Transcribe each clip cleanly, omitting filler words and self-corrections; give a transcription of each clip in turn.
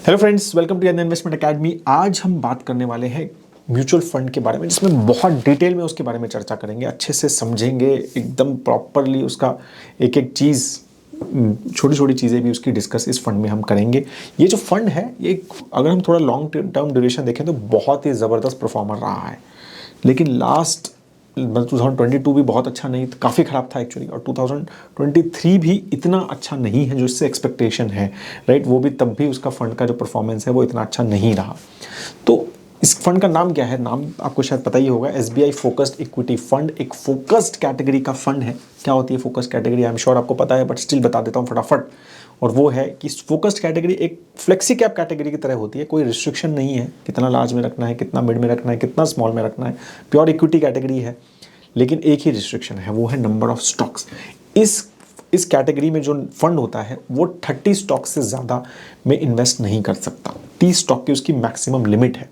Hello friends, welcome to investment academy. आज हम बात करने वाले हैं म्यूचुअल फंड के बारे में, जिसमें बहुत डिटेल में उसके बारे में चर्चा करेंगे, अच्छे से समझेंगे, एकदम प्रॉपरली उसका एक एक चीज़, छोटी छोटी चीज़ें भी उसकी डिस्कस इस फंड में हम करेंगे। ये जो फंड है, ये अगर हम थोड़ा लॉन्ग टर्म ड्यूरेशन देखें तो बहुत ही ज़बरदस्त परफॉर्मर रहा है, लेकिन लास्ट 2022 भी बहुत अच्छा नहीं, काफ़ी ख़राब था एक्चुअली, और 2023 भी इतना अच्छा नहीं है जो इससे एक्सपेक्टेशन है, राइट। वो भी तब भी उसका फंड का जो परफॉर्मेंस है वो इतना अच्छा नहीं रहा। तो इस फंड का नाम क्या है? नाम आपको शायद पता ही होगा, SBI फोकस्ड इक्विटी फंड। एक फोकस्ड कैटेगरी का फंड है। क्या होती है focused category? I am sure आपको पता है, बट स्टिल बता देता हूँ फटाफट। और वो है कि फोकस्ड कैटेगरी एक फ्लेक्सी कैप कैटेगरी की तरह होती है। कोई रिस्ट्रिक्शन नहीं है कितना लार्ज में रखना है, कितना मिड में रखना है, कितना स्मॉल में रखना है। प्योर इक्विटी कैटेगरी है, लेकिन एक ही रिस्ट्रिक्शन है, वो है नंबर ऑफ स्टॉक्स। इस कैटेगरी में जो फंड होता है वो 30 स्टॉक से ज़्यादा में इन्वेस्ट नहीं कर सकता। 30 स्टॉक की उसकी मैक्सिमम लिमिट है।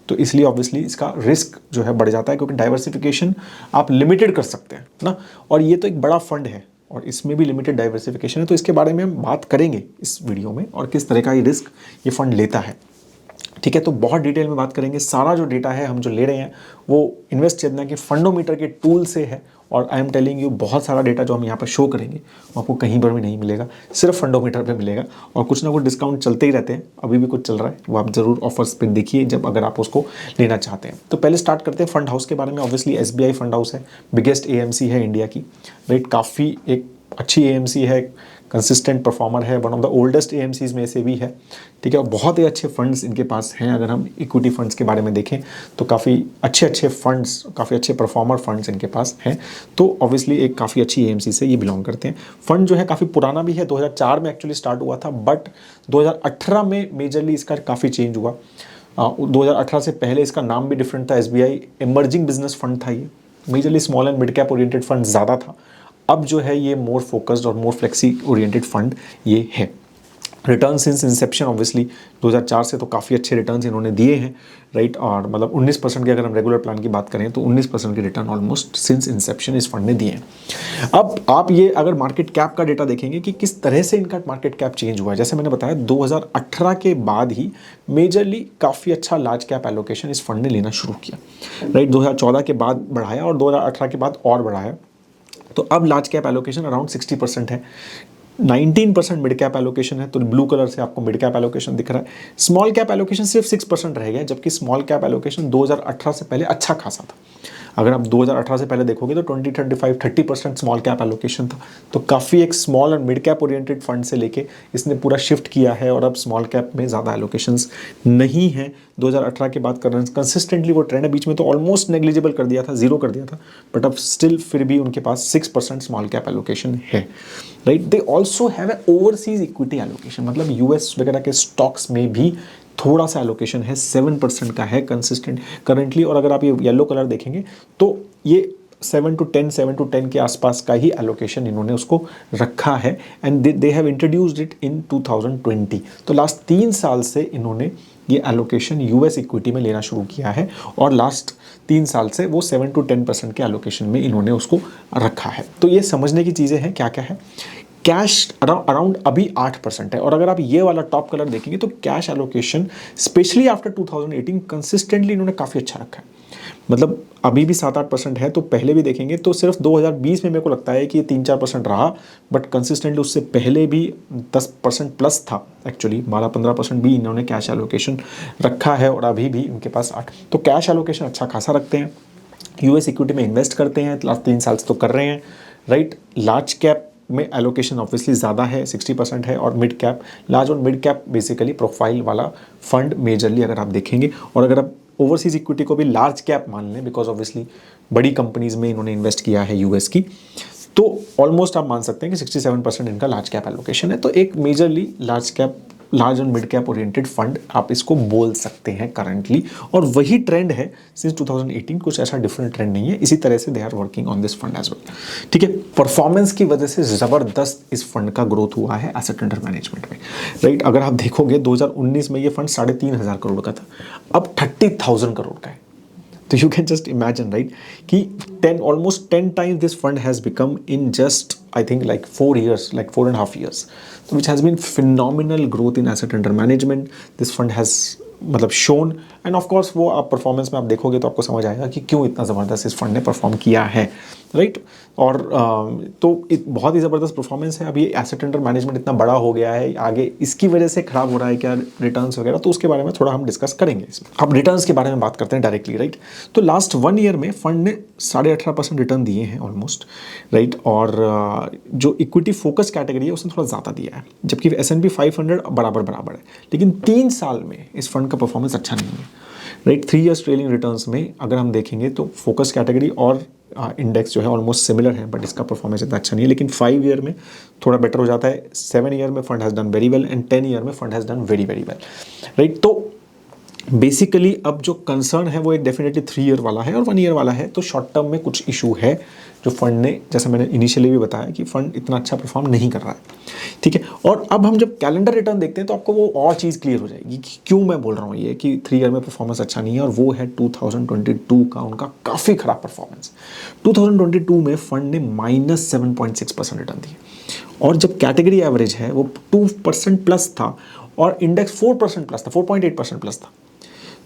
तो इसलिए ऑब्वियसली इसका रिस्क जो है बढ़ जाता है, क्योंकि डाइवर्सिफिकेशन आप लिमिटेड कर सकते हैं ना। और ये तो एक बड़ा फंड है और इसमें भी लिमिटेड डाइवर्सिफिकेशन है। तो इसके बारे में हम बात करेंगे इस वीडियो में, और किस तरह का ये रिस्क ये फंड लेता है। ठीक है, तो बहुत डिटेल में बात करेंगे। सारा जो डेटा है हम जो ले रहे हैं वो इन्वेस्ट चेतना के फंडोमीटर के टूल से है, और आई एम टेलिंग यू, बहुत सारा डेटा जो हम यहाँ पर शो करेंगे वो आपको कहीं पर भी नहीं मिलेगा, सिर्फ फंडोमीटर पे मिलेगा। और कुछ ना कुछ डिस्काउंट चलते ही रहते हैं, अभी भी कुछ चल रहा है, वो आप ज़रूर ऑफर्स पे देखिए जब अगर आप उसको लेना चाहते हैं। तो पहले स्टार्ट करते हैं फंड हाउस के बारे में। ऑब्वियसली SBI फंड हाउस है, बिगेस्ट AMC है इंडिया की, राइट। काफ़ी एक अच्छी AMC है, कंसिस्टेंट परफॉर्मर है, one of the oldest AMCs में से भी है। ठीक है, और बहुत ही अच्छे फंड्स इनके पास हैं। अगर हम इक्विटी फंड्स के बारे में देखें तो काफ़ी अच्छे फंड्स, काफ़ी अच्छे परफॉर्मर फंड्स इनके पास हैं। तो ऑब्वियसली एक काफ़ी अच्छी AMC से ये बिलोंग करते हैं। फंड जो है काफ़ी पुराना भी है, 2004 में एक्चुअली स्टार्ट हुआ था, बट 2018 में मेजरली इसका काफ़ी चेंज हुआ। 2018 से पहले इसका नाम भी डिफरेंट था, SBI इमर्जिंग बिजनेस फंड था। ये majorly small and mid cap oriented fund ज़्यादा था। अब जो है ये मोर फोकस्ड और मोर फ्लेक्सी ओरिएंटेड फंड ये है। रिटर्न सिंस इंसेप्शन ऑब्वियसली 2004 से तो काफ़ी अच्छे रिटर्न्स इन्होंने दिए हैं, राइट। और मतलब 19% की अगर हम रेगुलर प्लान की बात करें तो 19% के रिटर्न ऑलमोस्ट सिंस इंसेप्शन इस फंड ने दिए हैं। अब आप ये अगर मार्केट कैप का डेटा देखेंगे कि किस तरह से इनका मार्केट कैप चेंज हुआ है, जैसे मैंने बताया 2018 के बाद ही मेजरली काफ़ी अच्छा लार्ज कैप एलोकेशन इस फंड ने लेना शुरू किया, राइट। 2014 के बाद बढ़ाया और 2018 के बाद और बढ़ाया। तो अब लार्ज कैप एलोकेशन अराउंड 60% है, 19% मिड कैप एलोकेशन है। तो ब्लू कलर से आपको मिड कैप एलोकेशन दिख रहा है। स्मॉल कैप एलोकेशन सिर्फ 6% रह गया, जबकि स्मॉल कैप एलोकेशन 2018 से पहले अच्छा खासा था। अगर आप 2018 से पहले देखोगे तो 30% स्मॉल कैप एलोकेशन था। तो काफ़ी एक स्मॉल और मिड कैप ओरिएंटेड फंड से लेके इसने पूरा शिफ्ट किया है, और अब स्मॉल कैप में ज़्यादा एलोकेशंस नहीं है। 2018 के बाद कर कंसिस्टेंटली वो ट्रेंड है, बीच में तो ऑलमोस्ट नेग्लिजिबल कर दिया था, जीरो कर दिया था, बट अब स्टिल फिर भी उनके पास 6% स्मॉल कैप एलोकेशन है, right. They also have a overseas equity allocation, मतलब US वगैरह के स्टॉक्स में भी थोड़ा सा एलोकेशन है, 7% का है कंसिस्टेंट करंटली। और अगर आप ये येलो कलर देखेंगे तो ये 7 to 10 के आसपास का ही एलोकेशन इन्होंने उसको रखा है, and they have introduced it in 2020। तो लास्ट 3 साल से इन्होंने ये एलोकेशन US इक्विटी में लेना शुरू किया है, और लास्ट 3 साल से वो 7 to 10% के एलोकेशन में इन्होंने उसको रखा है। तो ये समझने की चीज़ें हैं क्या क्या है। कैश अराउंड अभी 8% है, और अगर आप ये वाला टॉप कलर देखेंगे तो cash allocation specially after 2018 consistently इन्होंने काफ़ी अच्छा रखा है। मतलब अभी भी 7-8% है, तो पहले भी देखेंगे तो सिर्फ 2020 में मेरे को लगता है कि ये 3-4% रहा, बट कंसिस्टेंटली उससे पहले भी 10% प्लस था एक्चुअली, 12-15% भी इन्होंने कैश एलोकेशन रखा है, और अभी भी इनके पास 8। तो कैश एलोकेशन अच्छा खासा रखते हैं, US इक्विटी में इन्वेस्ट करते हैं, लास्ट 3 साल से तो कर रहे हैं, राइट। लार्ज कैप में एलोकेशन ऑब्वियसली ज़्यादा है, 60% है, और मिड कैप, लार्ज और मिड कैप बेसिकली प्रोफाइल वाला फंड मेजरली अगर आप देखेंगे। और अगर आप ओवरसीज इक्विटी को भी लार्ज कैप मान लें, बिकॉज ऑब्वियसली बड़ी कंपनीज में इन्होंने इन्वेस्ट किया है US की, तो ऑलमोस्ट आप मान सकते हैं कि 67% इनका लार्ज कैप एलोकेशन है। तो एक मेजरली लार्ज और मिड कैप ओरिएंटेड फंड आप इसको बोल सकते हैं करंटली, और वही ट्रेंड है सिंस 2018, कुछ ऐसा डिफरेंट ट्रेंड नहीं है। इसी तरह से they are working on this fund as well, ठीक है। परफॉर्मेंस की वजह से ज़बरदस्त इस फंड का ग्रोथ हुआ है एसेट अंडर मैनेजमेंट में, राइट। अगर आप देखोगे 2019 में ये फंड 3,500 करोड़ का था, अब 30,000 करोड़ का है। तो you can just imagine right कि 10 almost 10 times this fund has become in just I think like 4 years, like 4.5 years, so which has been phenomenal growth in asset under management. This fund has मतलब shown, end of course वो आप performance में आप देखोगे तो आपको समझ आएगा कि क्यों इतना ज़बरदस्त इस फंड ने परफॉर्म किया है, राइट। और तो बहुत ही ज़बरदस्त परफॉर्मेंस है। अभी एसेट अंडर मैनेजमेंट इतना बड़ा हो गया है, आगे इसकी वजह से खराब हो रहा है क्या रिटर्न्स वगैरह, तो उसके बारे में थोड़ा हम डिस्कस करेंगे इसमें। अब रिटर्न्स के बारे में बात करते हैं डायरेक्टली, राइट। तो लास्ट 1 year में फंड ने 18.5% रिटर्न दिए हैं ऑलमोस्ट, राइट। और जो इक्विटी फोकस कैटेगरी है उसने थोड़ा ज़्यादा दिया है, जबकि S&P 500 बराबर है। लेकिन 3 साल में इस फंड का परफॉर्मेंस अच्छा नहीं है, राइट। 3 years ट्रेलिंग रिटर्न्स में अगर हम देखेंगे तो फोकस कैटेगरी और इंडेक्स जो है ऑलमोस्ट सिमिलर है, बट इसका परफॉर्मेंस इतना अच्छा नहीं है। लेकिन 5 year में थोड़ा बेटर हो जाता है, 7 year में fund has done very well, and 10 year में fund has done very well, right. तो बेसिकली अब जो कंसर्न है वो एक डेफिनेटली 3 year वाला है और 1 year वाला है। तो शॉर्ट टर्म में कुछ इशू है जो फंड ने, जैसा मैंने इनिशियली भी बताया कि फंड इतना अच्छा परफॉर्म नहीं कर रहा है, ठीक है। और अब हम जब कैलेंडर रिटर्न देखते हैं तो आपको वो और चीज़ क्लियर हो जाएगी कि क्यों मैं बोल रहा हूँ ये कि 3 year में परफॉर्मेंस अच्छा नहीं है, और वो है 2022 का उनका काफ़ी ख़राब परफॉर्मेंस। 2022 में फंड ने -7.6% रिटर्न दिए, और जब कैटेगरी एवरेज है वो 2% प्लस था और इंडेक्स 4% प्लस था, 4.8% प्लस था।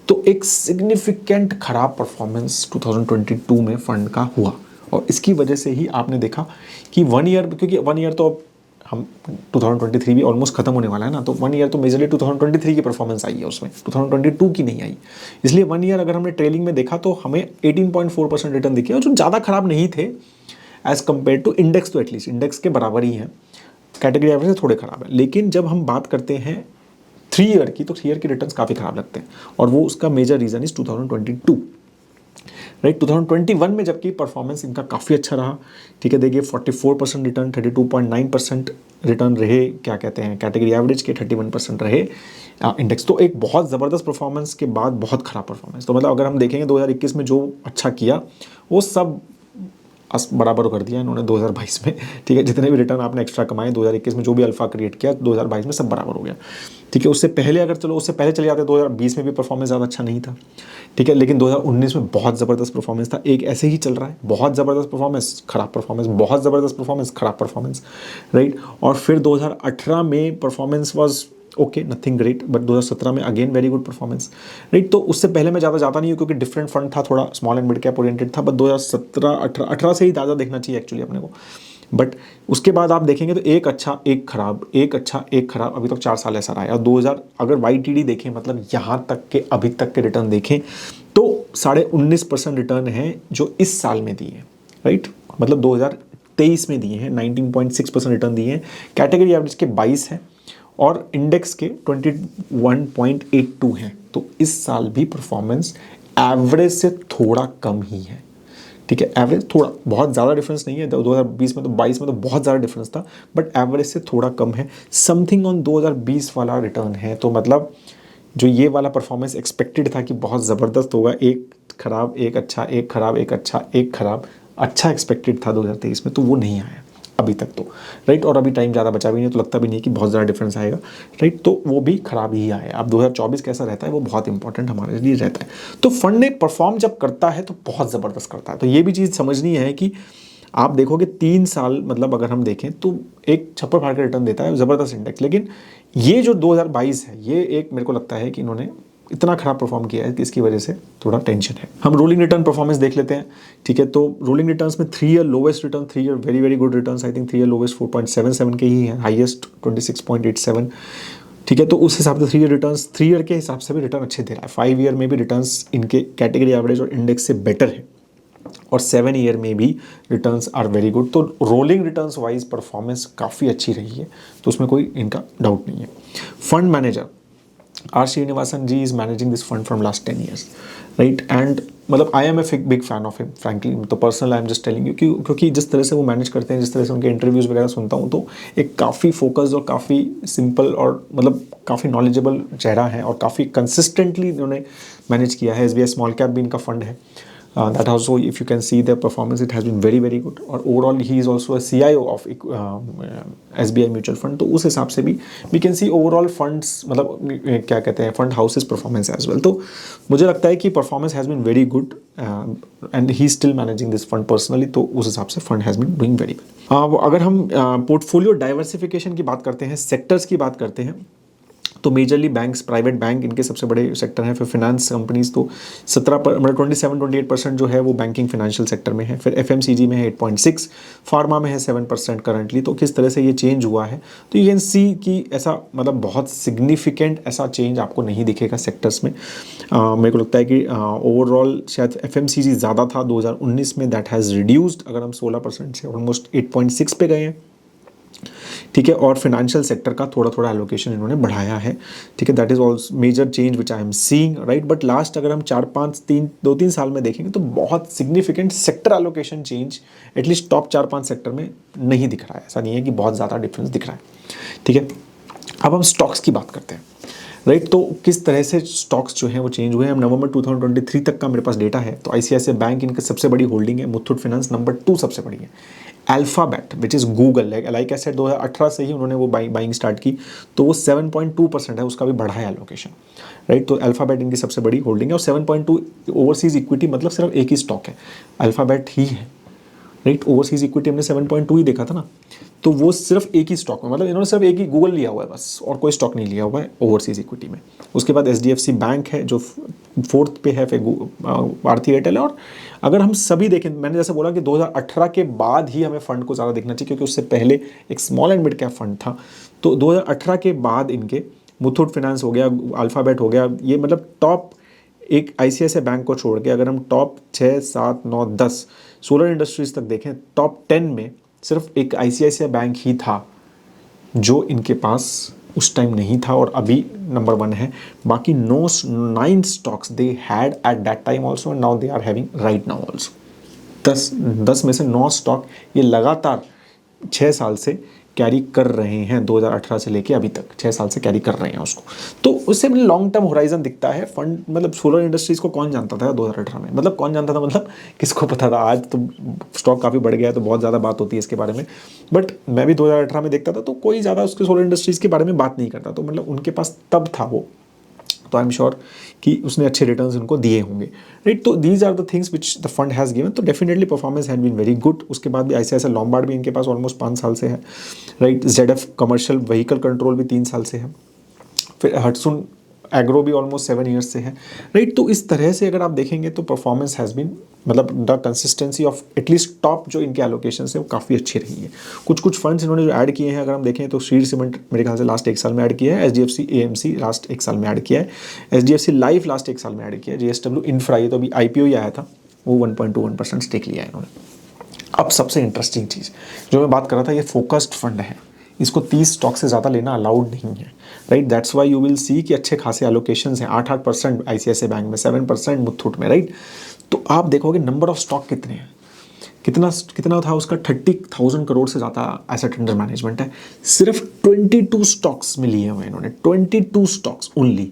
तो एक सिग्निफिकेंट खराब परफॉर्मेंस 2022 में फंड का हुआ, और इसकी वजह से ही आपने देखा कि 1 year, क्योंकि 1 year तो अब हम 2023 भी ऑलमोस्ट खत्म होने वाला है ना, तो 1 year तो मेजरली 2023 की परफॉर्मेंस आई है उसमें, 2022 की नहीं आई। इसलिए 1 year अगर हमने ट्रेलिंग में देखा तो हमें 18.4% रिटर्न दिखे, और जो ज़्यादा खराब नहीं थे एज कम्पेयर टू इंडेक्स, तो एटलीस्ट इंडेक्स के बराबर ही हैं, कैटेगरी एवरेज से थोड़े खराब है। लेकिन जब हम बात करते हैं 3 year की, तो 3 year के रिटर्न्स काफ़ी खराब लगते हैं, और वो उसका मेजर रीज़न इज 2022, राइट। 2021 में जबकि परफॉर्मेंस इनका काफ़ी अच्छा रहा, ठीक है। देखिए 44% रिटर्न, 32.9% रिटर्न रहे, क्या कहते हैं, कैटेगरी एवरेज के 31% रहे इंडेक्स। तो एक बहुत ज़बरदस्त परफॉर्मेंस के बाद बहुत ख़राब परफॉर्मेंस। तो मतलब अगर हम देखेंगे 2021 में जो अच्छा किया वो सब बराबर कर दिया इन्होंने 2022 में, ठीक है। जितने भी रिटर्न आपने एक्स्ट्रा कमाए 2021 में, जो भी अल्फा क्रिएट किया 2022 में, सब बराबर हो गया, ठीक है। उससे पहले अगर चलो उससे पहले चले जाते 2020 में भी परफॉर्मेंस ज़्यादा अच्छा नहीं था, ठीक है। लेकिन 2019 में बहुत ज़बरदस्त परफॉर्मेंस था। एक ऐसे ही चल रहा है, बहुत ज़बरदस्त परफॉर्मेंस, खराब परफॉर्मेंस, बहुत ज़बरदस्त परफॉर्मेंस, खराब परफॉर्मेंस, राइट। और फिर 2018 में performance was okay, nothing great, but 2017 में again very good performance, right. तो उससे पहले मैं ज़्यादा जाता नहीं हूँ क्योंकि डिफरेंट फंड था, थोड़ा small and mid cap oriented था, बट 2017-18 से ही ज़्यादा देखना चाहिए एक्चुअली अपने को। बट उसके बाद आप देखेंगे तो एक अच्छा एक खराब, एक अच्छा एक खराब, अभी तक 4 साल ऐसा रहा है। और 2000 अगर YTD देखें, मतलब यहाँ तक के अभी तक के रिटर्न देखें तो 19.5% रिटर्न है जो इस साल में दिए हैं, राइट। मतलब 2023 में दिए हैं 19.6% रिटर्न दिए हैं, कैटेगरी एवरेज के 22 हैं और इंडेक्स के 21.82 हैं। तो इस साल भी परफॉर्मेंस एवरेज से थोड़ा कम ही है, ठीक है। एवरेज थोड़ा, बहुत ज़्यादा डिफरेंस नहीं है। 2020 में तो 22 में तो बहुत ज़्यादा डिफरेंस था, बट एवरेज से थोड़ा कम है। समथिंग ऑन 2020 वाला रिटर्न है। तो मतलब जो ये वाला परफॉर्मेंस एक्सपेक्टेड था कि बहुत ज़बरदस्त होगा, एक खराब एक अच्छा, एक खराब एक अच्छा, एक खराब अच्छा एक्सपेक्टेड था 2023 में, तो वो नहीं आया अभी तक तो, राइट। और अभी टाइम ज़्यादा बचा भी नहीं, तो लगता भी नहीं कि बहुत ज़्यादा डिफरेंस आएगा, राइट। तो वो भी खराब ही आया। अब 2024 कैसा रहता है वो बहुत इंपॉर्टेंट हमारे लिए रहता है। तो फंड ने परफॉर्म जब करता है तो बहुत ज़बरदस्त करता है। तो ये भी चीज़ समझनी है कि आप देखोगे 3 साल, मतलब अगर हम देखें तो एक छप्पर फाड़ के रिटर्न देता है, ज़बरदस्त इंडेक्स। लेकिन ये जो 2022 है, ये एक मेरे को लगता है कि इन्होंने इतना खराब परफॉर्म किया है कि इसकी वजह से थोड़ा टेंशन है। हम रोलिंग रिटर्न परफॉर्मेंस देख लेते हैं, ठीक है। तो रोलिंग रिटर्न्स में 3 year lowest return, 3 year very very good returns, I think 3 year lowest 4.77 के ही है, हाईएस्ट 26.87, ठीक है। तो उस हिसाब से 3 year रिटर्न्स, 3 year के हिसाब से भी रिटर्न अच्छे दे रहा है। 5 year में भी रिटर्न्स इनके कैटेगरी एवरेज और इंडेक्स से बेटर है, और 7 year में भी रिटर्न्स आर वेरी गुड। तो रोलिंग रिटर्न्स वाइज परफॉर्मेंस काफ़ी अच्छी रही है, तो उसमें कोई इनका डाउट नहीं है। Fund manager R. Srinivasan ji is managing this fund from last 10 years, right? And मतलब I am a big fan of him, frankly. तो personal I am just telling you, क्योंकि जिस तरह से वो मैनेज करते हैं, जिस तरह से उनके इंटरव्यूज़ वगैरह सुनता हूँ, तो एक काफ़ी फोकस्ड और काफ़ी सिंपल और मतलब काफ़ी नॉलेजेबल चेहरा है, और काफ़ी कंसिस्टेंटली उन्होंने मैनेज किया है। SBI स्मॉल कैप भी इनका फंड है, that also if you can see the performance it has been very very good, और overall he is also a CIO of SBI mutual fund, तो उस हिसाब से भी we can see overall funds, मतलब क्या कहते हैं, fund houses performance as well. तो मुझे लगता है कि performance has been very good and he still managing this fund personally, तो उस हिसाब से fund has been doing very well. अगर हम पोर्टफोलियो डाइवर्सिफिकेशन की बात करते हैं, सेक्टर्स की बात करते हैं, तो मेजरली बैंक्स, प्राइवेट बैंक इनके सबसे बड़े सेक्टर हैं। फिर फाइनेंस कंपनीज तो 27-28% जो है वो बैंकिंग फाइनेंशियल सेक्टर में है। फिर FMCG में है 8.6, फार्मा में है 7% करंटली। तो किस तरह से ये चेंज हुआ है, तो यू कैन सी कि ऐसा मतलब बहुत सिग्निफिकेंट ऐसा चेंज आपको नहीं दिखेगा सेक्टर्स में। मेरे को लगता है कि ओवरऑल शायद FMCG ज़्यादा था 2019 में, दैट हैज़ रिड्यूस्ड, अगर हम 16% से ऑलमोस्ट 8.6 पे गए हैं, ठीक है। और फाइनेंशियल सेक्टर का थोड़ा थोड़ा एलोकेशन इन्होंने बढ़ाया है, ठीक है। That is also major change which I am seeing, right. But last अगर हम 2-3 साल में देखेंगे तो बहुत significant sector allocation change at least top 4-5 sector में नहीं दिख रहा है। ऐसा नहीं है कि बहुत ज़्यादा डिफरेंस दिख रहा है, ठीक है। अब हम स्टॉक्स की बात करते हैं, राइट। तो किस तरह से स्टॉक्स जो हैं वो चेंज हुए हैं। नवंबर 2023 तक का मेरे पास डेटा है, तो ICICI बैंक इनकी सबसे बड़ी होल्डिंग है, मुथूट फाइनेंस नंबर 2 सबसे बड़ी है, alphabet which is Google, like I said 2018 से ही उन्होंने वो बाइंग स्टार्ट की, तो वो 7.2% है, उसका भी बढ़ा है एलोकेशन, राइट। तो अल्फ़ाबेट इनकी सबसे बड़ी होल्डिंग है, और 7.2 ओवरसीज़ इक्विटी मतलब सिर्फ एक ही स्टॉक है, अल्फ़ाबेट ही है, राइट। ओवरसीज़ इक्विटी हमने 7.2 ही देखा था ना, तो वो सिर्फ एक ही स्टॉक में, मतलब इन्होंने सिर्फ एक ही गूगल लिया हुआ है बस, और कोई स्टॉक नहीं लिया हुआ है ओवरसीज़ इक्विटी में। उसके बाद HDFC बैंक है जो 4th पे है, फिर भारती एयरटेल है। और अगर हम सभी देखें, मैंने जैसे बोला कि 2018 के बाद ही हमें फंड को ज़्यादा देखना चाहिए, क्योंकि उससे पहले एक small and mid cap fund था। तो 2018 के बाद इनके मुथूट फाइनेंस हो गया, अल्फ़ाबेट हो गया, ये मतलब टॉप, एक ICICI बैंक को छोड़ के अगर हम टॉप 6, 7, 9, 10 सोलर इंडस्ट्रीज तक देखें, टॉप 10 में सिर्फ एक ICICI बैंक ही था जो इनके पास उस टाइम नहीं था, और अभी नंबर 1 है। बाकी 9 stocks they had at that time also, and now they are having right now also. 10 में से 9 स्टॉक ये लगातार 6 साल से कैरी कर रहे हैं, 2018 से लेके अभी तक 6 साल से कैरी कर रहे हैं उसको। तो उससे लॉन्ग टर्म होराइजन दिखता है फंड, मतलब सोलर इंडस्ट्रीज को कौन जानता था 2018 में, मतलब कौन जानता था, मतलब किसको पता था। आज तो स्टॉक काफ़ी बढ़ गया है, तो बहुत ज़्यादा बात होती है इसके बारे में, बट मैं भी 2018 में देखता था, तो कोई ज़्यादा उसके सोलर इंडस्ट्रीज़ के बारे में बात नहीं करता, तो मतलब उनके पास तब था वो, तो आई एम श्योर कि उसने अच्छे रिटर्न्स उनको दिए होंगे, राइट। तो these are the things which the fund has given, तो definitely performance had been very good. उसके बाद भी ICICI लॉम्बार्ड भी इनके पास ऑलमोस्ट 5 साल से है, right. ZF commercial vehicle control भी 3 साल से है, फिर हटसुन एग्रो भी ऑलमोस्ट 7 ईयर्स से है, राइट। तो इस तरह से अगर आप देखेंगे तो परफॉर्मेंस हैज़ बीन, मतलब the consistency of at least top जो इनके एलोकेशन है वो काफ़ी अच्छी रही है। कुछ फंड्स इन्होंने जो ऐड किए हैं, अगर हम देखें तो श्री सीमेंट मेरे ख्याल से लास्ट 1 साल में ऐड किया है, HDFC AMC लास्ट 1 साल में ऐड किया है, HDFC लाइफ लास्ट 1 साल में ऐड किया है, JSW इंफ्रा ये तो अभी IPO ही आया था, वो 1.21% स्टेक लिया है इन्होंने। अब सबसे इंटरेस्टिंग चीज़ जो मैं बात कर रहा था, ये फोकस्ड फंड है, इसको 30 स्टॉक से ज़्यादा लेना अलाउड नहीं है, right. That's why you will see कि अच्छे खासे एलोकेशंस हैं, 8% ICICI बैंक में, 7% मुथूट में, राइट। तो आप देखोगे नंबर ऑफ स्टॉक कितने हैं, कितना था उसका, 30,000 करोड़ से ज़्यादा एसेट अंडर मैनेजमेंट है, सिर्फ 22 स्टॉक्स में लिए हुए इन्होंने, 22 स्टॉक्स ओनली।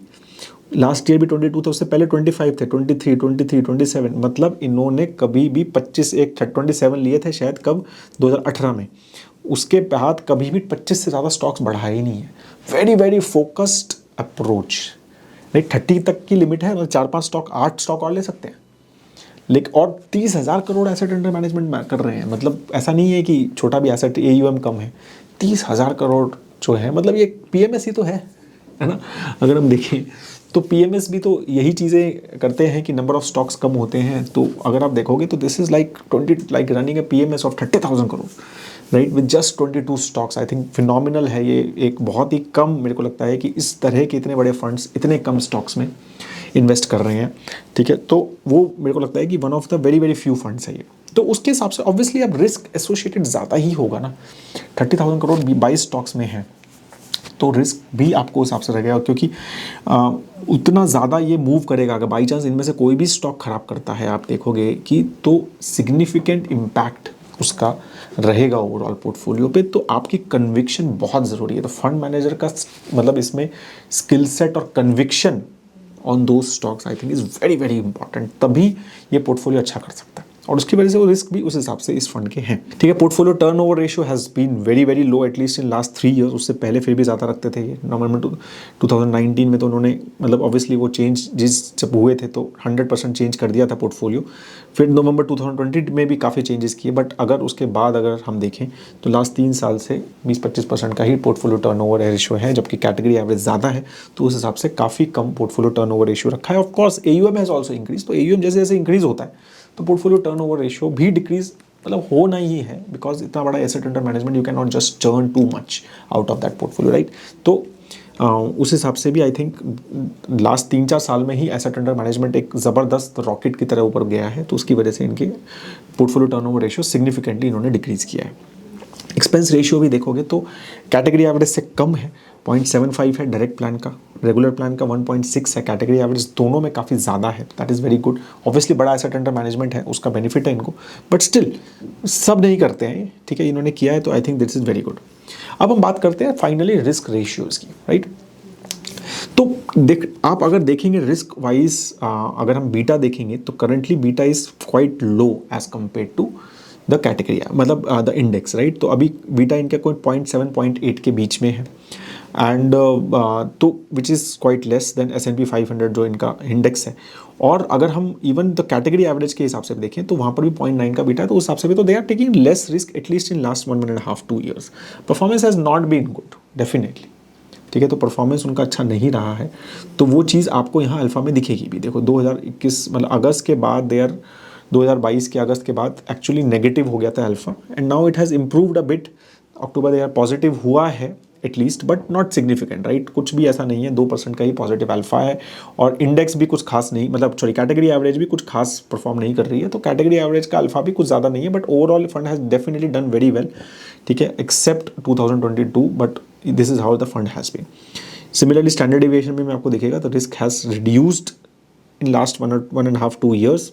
लास्ट ईयर भी 22 थे, उससे पहले 25 थे, 23, 27, मतलब इन्होंने कभी भी 27 लिए थे शायद, कब, 2018 में। उसके बाद कभी भी 25 से ज़्यादा स्टॉक्स बढ़ाए ही नहीं है। वेरी वेरी फोकस्ड अप्रोच, नहीं 30 तक की लिमिट है, मतलब 4-5 स्टॉक, 8 स्टॉक और ले सकते हैं, लेकिन और 30,000 करोड़ एसेट अंडर मैनेजमेंट कर रहे हैं, मतलब ऐसा नहीं है कि छोटा भी एसेट AUM कम है, 30,000 करोड़ जो है, मतलब ये PMS ही तो है ना। अगर हम देखें तो PMS भी तो यही चीज़ें करते हैं कि नंबर ऑफ स्टॉक्स कम होते हैं, तो अगर आप देखोगे तो this is like running A PMS of 30,000 crore, right, with just 22 stocks. I think phenomenal है ये, एक बहुत ही कम, मेरे को लगता है कि इस तरह के इतने बड़े फंड्स इतने कम स्टॉक्स में इन्वेस्ट कर रहे हैं, ठीक है। तो वो मेरे को लगता है कि one of the very very few funds है ये। तो उसके हिसाब से ऑब्वियसली अब रिस्क एसोसिएटेड ज़्यादा ही होगा ना, 30,000 करोड़ 22 स्टॉक्स में है, तो रिस्क भी आपको हिसाब से रहेगा, क्योंकि उतना ज़्यादा ये मूव करेगा। अगर बाई चांस इनमें से कोई भी स्टॉक ख़राब करता है, आप देखोगे कि तो सिग्निफिकेंट इम्पैक्ट उसका रहेगा ओवरऑल पोर्टफोलियो पे। तो आपकी कन्विक्शन बहुत ज़रूरी है। तो फंड मैनेजर का मतलब इसमें स्किल सेट और कन्विक्शन ऑन दो stocks I think is very very important, तभी ये पोर्टफोलियो अच्छा कर सकता है और उसकी वजह से वो रिस्क भी उस हिसाब से इस फंड के हैं। ठीक है, portfolio turnover ratio has been very very low at least in last 3 years. उससे पहले फिर भी ज़्यादा रखते थे ये। नवंबर 2019 में तो उन्होंने मतलब ऑब्वियसली वो चेंज जब हुए थे तो 100% चेंज कर दिया था पोर्टफोलियो। फिर नवंबर 2020 में भी काफ़ी चेंजेस किए, बट अगर उसके बाद अगर हम देखें तो लास्ट 3 साल से 20-25% का ही पोर्टफोलियो टर्नओवर रेशियो है, जबकि कैटेगरी एवरेज ज़्यादा है, तो उस हिसाब से काफ़ी कम पोर्टफोलियो टर्नओवर रेशियो रखा है। Of course AUM has also increase, तो AUM जैसे जैसे इंक्रीज होता है तो पोर्टफोलियो टर्नओवर रेशियो भी डिक्रीज मतलब होना ही है, बिकॉज इतना बड़ा asset under management you can not just turn too much out of that portfolio, right. तो उस हिसाब से भी आई थिंक लास्ट 3-4 साल में ही एसेट अंडर मैनेजमेंट एक ज़बरदस्त रॉकेट की तरह ऊपर गया है, तो उसकी वजह से इनके पोर्टफोलियो टर्नओवर रेशियो सिग्निफिकेंटली इन्होंने डिक्रीज़ किया है। एक्सपेंस रेशियो भी देखोगे तो कैटेगरी एवरेज से कम है, 0.75 है डायरेक्ट प्लान का, रेगुलर प्लान का 1.6 है, कैटेगरी एवरेज दोनों में काफ़ी ज़्यादा है, that is very good. Obviously बड़ा एसेट अंडर मैनेजमेंट है, उसका बेनिफिट है इनको, बट स्टिल सब नहीं करते हैं, ठीक है, इन्होंने किया है तो I think this is very good. अब हम बात करते हैं फाइनली रिस्क रेशियोज़ की, राइट। तो आप अगर देखेंगे रिस्क वाइज, अगर हम बीटा देखेंगे तो currently beta is quite low as compared to the category, मतलब द इंडेक्स, राइट। तो अभी बीटा इनका कोई 0.7 0.8 के बीच में है, एंड तो which is quite less than S&P 500 जो इनका इंडेक्स है। और अगर हम इवन द कैटेगरी एवरेज के हिसाब से देखें तो वहाँ पर भी 0.9 का बीटा है, तो उस हिसाब से भी तो they are taking less risk at least in last 1.5-2 years. Performance has not been good definitely, ठीक है, तो परफॉर्मेंस उनका अच्छा नहीं रहा है, तो वो चीज़ आपको यहाँ अल्फा में दिखेगी भी। देखो 2021 मतलब अगस्त के बाद 2022 के अगस्त के बाद एक्चुअली नेगेटिव हो गया था alpha, and now it has improved a bit. October they are positive हुआ है at least, but not significant, right. कुछ भी ऐसा नहीं है, 2% का ही पॉजिटिव अल्फा है, और इंडेक्स भी कुछ खास नहीं, मतलब सॉरी कैटेगरी एवरेज भी कुछ खास परफॉर्म नहीं कर रही है, तो कैटेगरी एवरेज का अल्फा भी कुछ ज़्यादा नहीं है, but overall fund has definitely done very well, ठीक है, except 2022, but this is how the fund has been. Similarly standard deviation में आपको दिखेगा तो risk has reduced in last 1.5-2 years.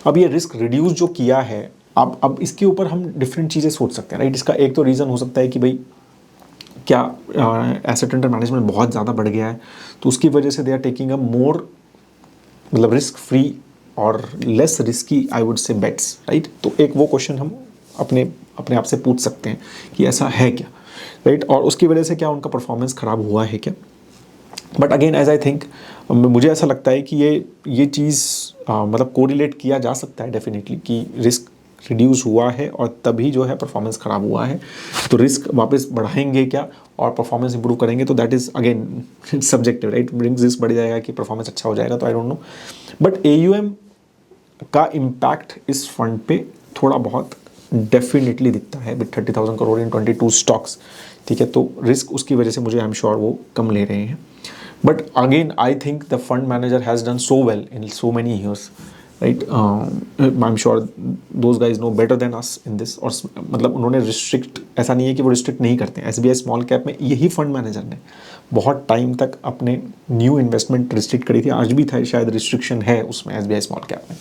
अब ये रिस्क रिड्यूस जो किया है, अब इसके ऊपर हम डिफरेंट चीज़ें सोच सकते हैं, राइट। इसका एक तो रीज़न हो सकता है कि भाई क्या एसेट अंडर मैनेजमेंट बहुत ज़्यादा बढ़ गया है, तो उसकी वजह से they are taking a more मतलब रिस्क फ्री और less risky I would say bets, right. तो एक वो क्वेश्चन हम अपने आप से पूछ सकते हैं कि ऐसा है क्या, राइट, और उसकी वजह से क्या उनका परफॉर्मेंस ख़राब हुआ है क्या। But again as I think मुझे ऐसा लगता है कि ये चीज़ मतलब कोरिलेट किया जा सकता है डेफिनेटली कि रिस्क रिड्यूस हुआ है और तभी जो है परफॉर्मेंस ख़राब हुआ है, तो रिस्क वापस बढ़ाएंगे क्या और परफॉर्मेंस इंप्रूव करेंगे, तो that is again subjective, right. Risk बढ़ जाएगा कि परफॉर्मेंस अच्छा हो जाएगा, तो I don't know, but AUM का इम्पैक्ट इस फंड पे थोड़ा बहुत डेफिनेटली दिखता है विद 30,000 करोड़ इन 22 स्टॉक्स, ठीक है, तो रिस्क उसकी वजह से मुझे आई एम श्योर वो कम ले रहे हैं। But again I think the fund manager has done so well in so many years, right. I am sure those guys know better than us in this, और मतलब उन्होंने रिस्ट्रिक्ट, ऐसा नहीं है कि वो रिस्ट्रिक्ट नहीं करते हैं। SBI स्मॉल कैप में यही फंड मैनेजर ने बहुत टाइम तक अपने न्यू इन्वेस्टमेंट रिस्ट्रिक्ट करी थी, आज भी था शायद रिस्ट्रिक्शन है उसमें SBI स्मॉल कैप में,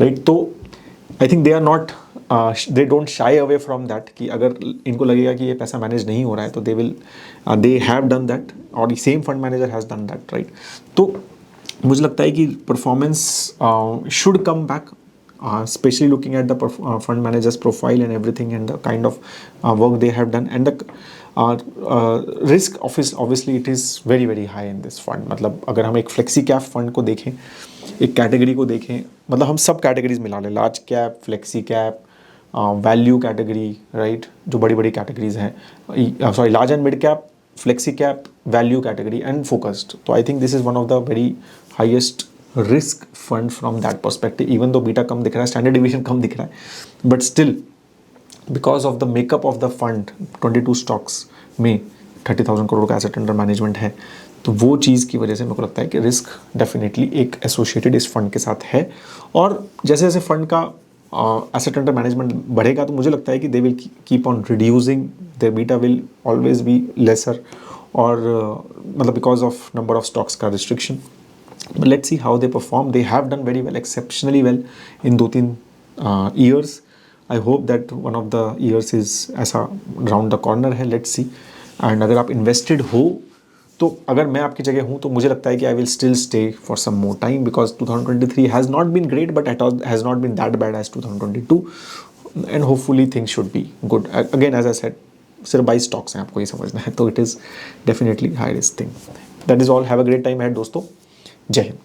राइट। तो I think they are not, they don't shy away from that कि अगर इनको लगेगा कि ये पैसा मैनेज नहीं हो रहा है तो दे हैव डन दैट, और same fund manager has done that, right. तो मुझे लगता है कि performance should come back, especially looking at the fund manager's profile and everything and the kind of work they have done, and the risk obviously it is very very high in this fund। मतलब अगर हम एक flexi cap fund को देखें, एक category को देखें, मतलब हम सब कैटेगरीज मिला लें, large cap, flexi cap, value category, right, जो बड़ी बड़ी कैटेगरीज हैं, sorry large and mid cap, flexi cap, value category and focused, तो I think this is one of the very highest risk fund from that perspective. Even though beta कम दिख रहा है, standard division कम दिख रहा है, but still because of the makeup of the fund 22 stocks में 30,000 करोड़ का एसेट अंडर मैनेजमेंट है, तो वो चीज़ की वजह से मेरे को लगता है कि रिस्क डेफिनेटली एक एसोसिएटेड इस फंड के साथ है। और जैसे जैसे फंड का एसेट अंडर मैनेजमेंट बढ़ेगा तो मुझे लगता है कि they will keep on reducing, their beta will always be lesser, और मतलब because of number of stocks का restriction. But let's see how they perform. They have done very well, exceptionally well in 2-3 years. I hope that one of the years is ऐसा round the corner है, let's see. And अगर आप invested हो तो अगर मैं आपकी जगह हूँ तो मुझे लगता है कि I will still stay for some more time, because 2023 has not been great but at all has not been that bad as 2022 and hopefully things should be good. Again as I said, सिर्फ 22 stocks हैं, आपको ये समझना है, तो it is definitely high risk thing. That is all, have a great time ahead दोस्तों, जय हिंद।